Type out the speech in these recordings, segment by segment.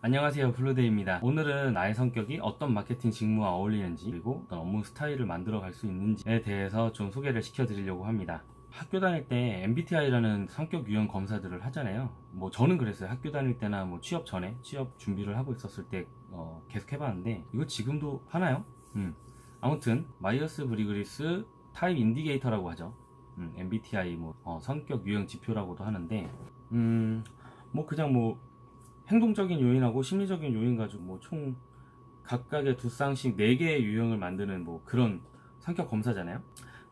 안녕하세요, 블루데이입니다. 오늘은 나의 성격이 어떤 마케팅 직무와 어울리는지, 그리고 어떤 업무 스타일을 만들어 갈 수 있는지에 대해서 좀 소개를 시켜드리려고 합니다. 학교 다닐 때 MBTI라는 성격 유형 검사들을 하잖아요. 뭐 저는 그랬어요. 학교 다닐 때나 뭐 취업 전에 취업 준비를 하고 있었을 때 계속 해봤는데, 이거 지금도 하나요? 아무튼 마이어스 브리그리스 타입 인디게이터라고 하죠. MBTI 성격 유형 지표라고도 하는데, 뭐 그냥 뭐 행동적인 요인하고 심리적인 요인 가지고 뭐 총 각각의 두 쌍씩 4개의 유형을 만드는 뭐 그런 성격 검사잖아요.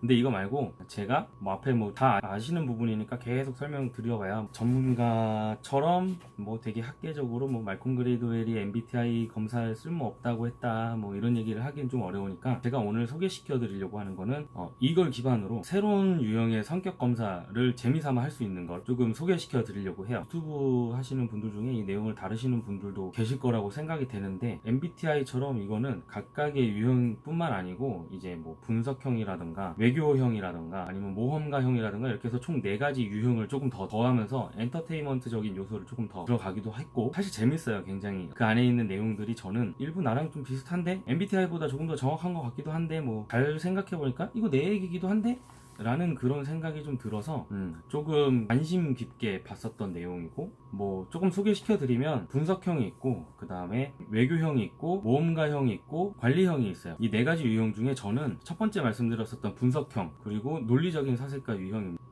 근데 이거 말고 제가 뭐 앞에 뭐 다 아시는 부분이니까 계속 설명드려봐야 전문가처럼 뭐 되게 학계적으로 뭐 말콤 그레이드웰이 MBTI 검사에 쓸모 없다고 했다 뭐 이런 얘기를 하긴 좀 어려우니까, 제가 오늘 소개시켜 드리려고 하는 거는 이걸 기반으로 새로운 유형의 성격 검사를 재미삼아 할 수 있는 걸 조금 소개시켜 드리려고 해요. 유튜브 하시는 분들 중에 이 내용을 다루시는 분들도 계실 거라고 생각이 되는데, MBTI처럼 이거는 각각의 유형뿐만 아니고 이제 뭐 분석형이라든가 외교형이라든가 아니면 모험가형이라든가 이렇게 해서 총 4가지 유형을 조금 더 더하면서 엔터테인먼트적인 요소를 조금 더 들어가기도 했고, 사실 재밌어요. 굉장히 그 안에 있는 내용들이 저는 일부 나랑 좀 비슷한데 MBTI보다 조금 더 정확한 것 같기도 한데, 뭐 잘 생각해보니까 이거 내 얘기기도 한데? 라는 그런 생각이 좀 들어서 조금 관심 깊게 봤었던 내용이고, 뭐 조금 소개시켜드리면 분석형이 있고, 그 다음에 외교형이 있고, 모험가형이 있고, 관리형이 있어요. 이 4가지 유형 중에 저는 첫 번째 말씀드렸었던 분석형, 그리고 논리적인 사색가 유형입니다.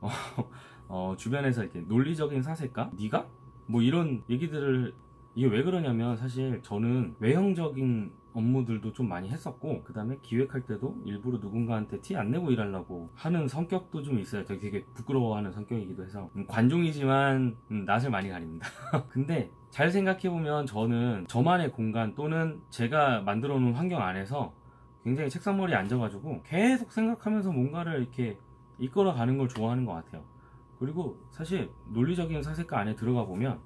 주변에서 이렇게 논리적인 사색가? 네가? 뭐 이런 얘기들을, 이게 왜 그러냐면 사실 저는 외형적인 업무들도 좀 많이 했었고, 그 다음에 기획할 때도 일부러 누군가한테 티 안 내고 일하려고 하는 성격도 좀 있어요. 되게 부끄러워하는 성격이기도 해서 관종이지만 낯을 많이 가립니다. 근데 잘 생각해보면 저는 저만의 공간 또는 제가 만들어 놓은 환경 안에서 굉장히 책상머리에 앉아가지고 계속 생각하면서 뭔가를 이렇게 이끌어가는 걸 좋아하는 것 같아요. 그리고 사실 논리적인 사색가 안에 들어가 보면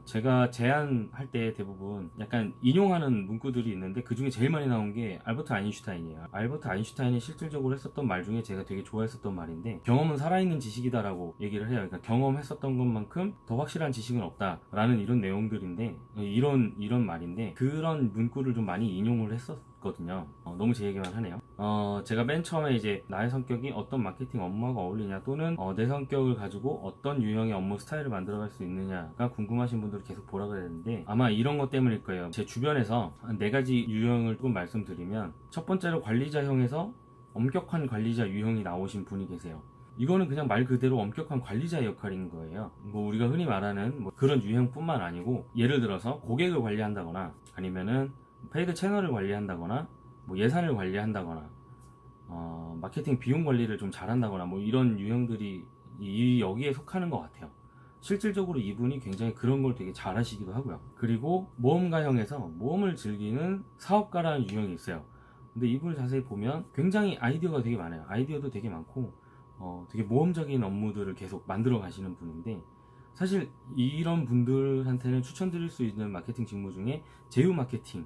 제가 제안할 때 대부분 약간 인용하는 문구들이 있는데, 그 중에 제일 많이 나온 게 알버트 아인슈타인이에요. 알버트 아인슈타인이 실질적으로 했었던 말 중에 제가 되게 좋아했었던 말인데, 경험은 살아있는 지식이다라고 얘기를 해요. 그러니까 경험했었던 것만큼 더 확실한 지식은 없다라는 이런 내용들인데, 이런 말인데, 그런 문구를 좀 많이 인용을 했었거든요. 너무 제 얘기만 하네요. 제가 맨 처음에 이제 나의 성격이 어떤 마케팅 업무와 어울리냐, 또는 내 성격을 가지고 어떤 유형의 업무 스타일을 만들어갈 수 있느냐가 궁금하신 분들을 계속 보라 그랬는데, 아마 이런 것 때문일 거예요. 제 주변에서 한 4가지 유형을 조금 말씀드리면, 첫 번째로 관리자형에서 엄격한 관리자 유형이 나오신 분이 계세요. 이거는 그냥 말 그대로 엄격한 관리자의 역할인 거예요. 뭐 우리가 흔히 말하는 뭐 그런 유형뿐만 아니고, 예를 들어서 고객을 관리한다거나 아니면은 페이드 채널을 관리한다거나 뭐 예산을 관리한다거나 마케팅 비용 관리를 좀 잘한다거나 뭐 이런 유형들이 여기에 속하는 것 같아요. 실질적으로 이분이 굉장히 그런 걸 되게 잘하시기도 하고요. 그리고 모험가형에서 모험을 즐기는 사업가라는 유형이 있어요. 근데 이분을 자세히 보면 굉장히 아이디어가 되게 많아요. 아이디어도 되게 많고 되게 모험적인 업무들을 계속 만들어 가시는 분인데, 사실 이런 분들한테는 추천드릴 수 있는 마케팅 직무 중에 제휴 마케팅이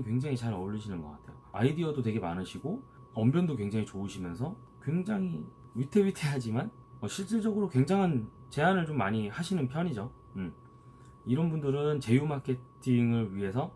굉장히 잘 어울리시는 것 같아요. 아이디어도 되게 많으시고 언변도 굉장히 좋으시면서 굉장히 위태위태하지만 실질적으로 굉장한 제안을 좀 많이 하시는 편이죠. 이런 분들은 제휴 마케팅을 위해서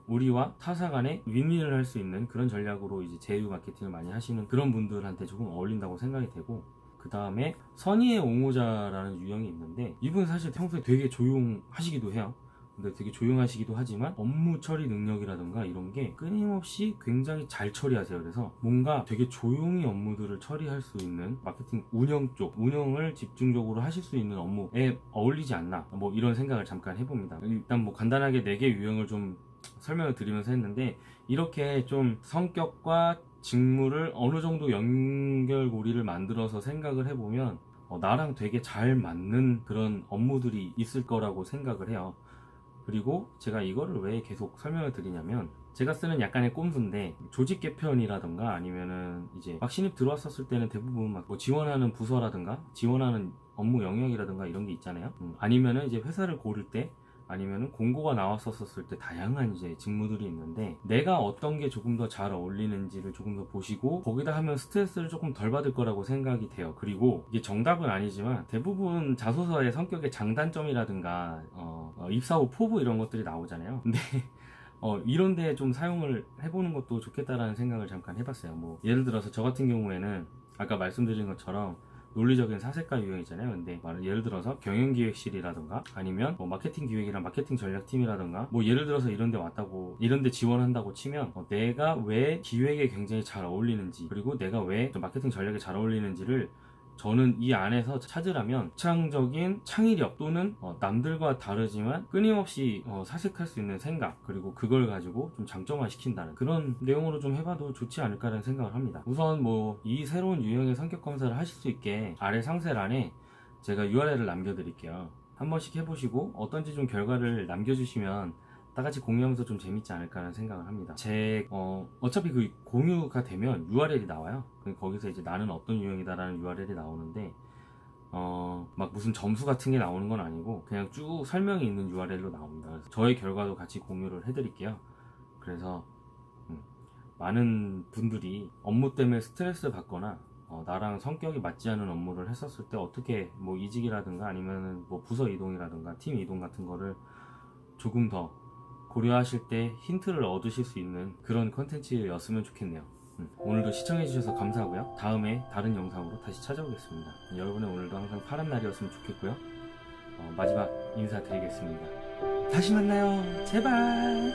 우리와 타사 간에 윈윈을 할 수 있는 그런 전략으로 이제 제휴 마케팅을 많이 하시는 그런 분들한테 조금 어울린다고 생각이 되고, 그 다음에 선의의 옹호자라는 유형이 있는데, 이분 사실 평소에 되게 조용하시기도 해요. 근데 되게 조용하시기도 하지만 업무 처리 능력이라든가 이런 게 끊임없이 굉장히 잘 처리하세요. 그래서 뭔가 되게 조용히 업무들을 처리할 수 있는 마케팅 운영을 집중적으로 하실 수 있는 업무에 어울리지 않나, 뭐 이런 생각을 잠깐 해봅니다. 일단 뭐 간단하게 4개 유형을 좀 설명을 드리면서 했는데, 이렇게 좀 성격과 직무를 어느 정도 연결고리를 만들어서 생각을 해보면 나랑 되게 잘 맞는 그런 업무들이 있을 거라고 생각을 해요. 그리고 제가 이거를 왜 계속 설명을 드리냐면, 제가 쓰는 약간의 꼼수인데, 조직 개편이라던가 아니면은 이제 막 신입 들어왔었을 때는 대부분 막 뭐 지원하는 부서라든가 지원하는 업무 영역이라든가 이런 게 있잖아요. 아니면은 이제 회사를 고를 때, 아니면은 공고가 나왔었을 때 다양한 이제 직무들이 있는데 내가 어떤 게 조금 더 잘 어울리는지를 조금 더 보시고 거기다 하면 스트레스를 조금 덜 받을 거라고 생각이 돼요. 그리고 이게 정답은 아니지만 대부분 자소서의 성격의 장단점이라든가 입사 후 포부 이런 것들이 나오잖아요. 근데 이런 데 좀 사용을 해보는 것도 좋겠다라는 생각을 잠깐 해봤어요. 뭐 예를 들어서 저 같은 경우에는 아까 말씀드린 것처럼 논리적인 사색가 유형이잖아요. 근데 예를 들어서 경영기획실이라던가 아니면 뭐 마케팅 기획이랑 마케팅 전략팀이라던가 뭐 예를 들어서 이런 데 왔다고 이런 데 지원한다고 치면 내가 왜 기획에 굉장히 잘 어울리는지 그리고 내가 왜 마케팅 전략에 잘 어울리는지를 저는 이 안에서 찾으라면 창의적인 창의력 또는 남들과 다르지만 끊임없이 사색할 수 있는 생각 그리고 그걸 가지고 좀 장점화 시킨다는 그런 내용으로 좀 해봐도 좋지 않을까라는 생각을 합니다. 우선 뭐 이 새로운 유형의 성격 검사를 하실 수 있게 아래 상세란에 제가 URL을 남겨드릴게요. 한 번씩 해보시고 어떤지 좀 결과를 남겨주시면 다같이 공유하면서 좀 재밌지 않을까라는 생각을 합니다. 어차피 그 공유가 되면 URL이 나와요. 거기서 이제 나는 어떤 유형이다라는 URL이 나오는데 막 무슨 점수 같은 게 나오는 건 아니고 그냥 쭉 설명이 있는 URL로 나옵니다. 그래서 저의 결과도 같이 공유를 해드릴게요. 그래서 많은 분들이 업무 때문에 스트레스 받거나 나랑 성격이 맞지 않은 업무를 했었을 때 어떻게 뭐 이직이라든가 아니면 뭐 부서 이동이라든가 팀 이동 같은 거를 조금 더 고려하실 때 힌트를 얻으실 수 있는 그런 컨텐츠였으면 좋겠네요. 오늘도 시청해주셔서 감사하고요. 다음에 다른 영상으로 다시 찾아오겠습니다. 여러분의 오늘도 항상 파란 날이었으면 좋겠고요. 마지막 인사드리겠습니다. 다시 만나요. 제발.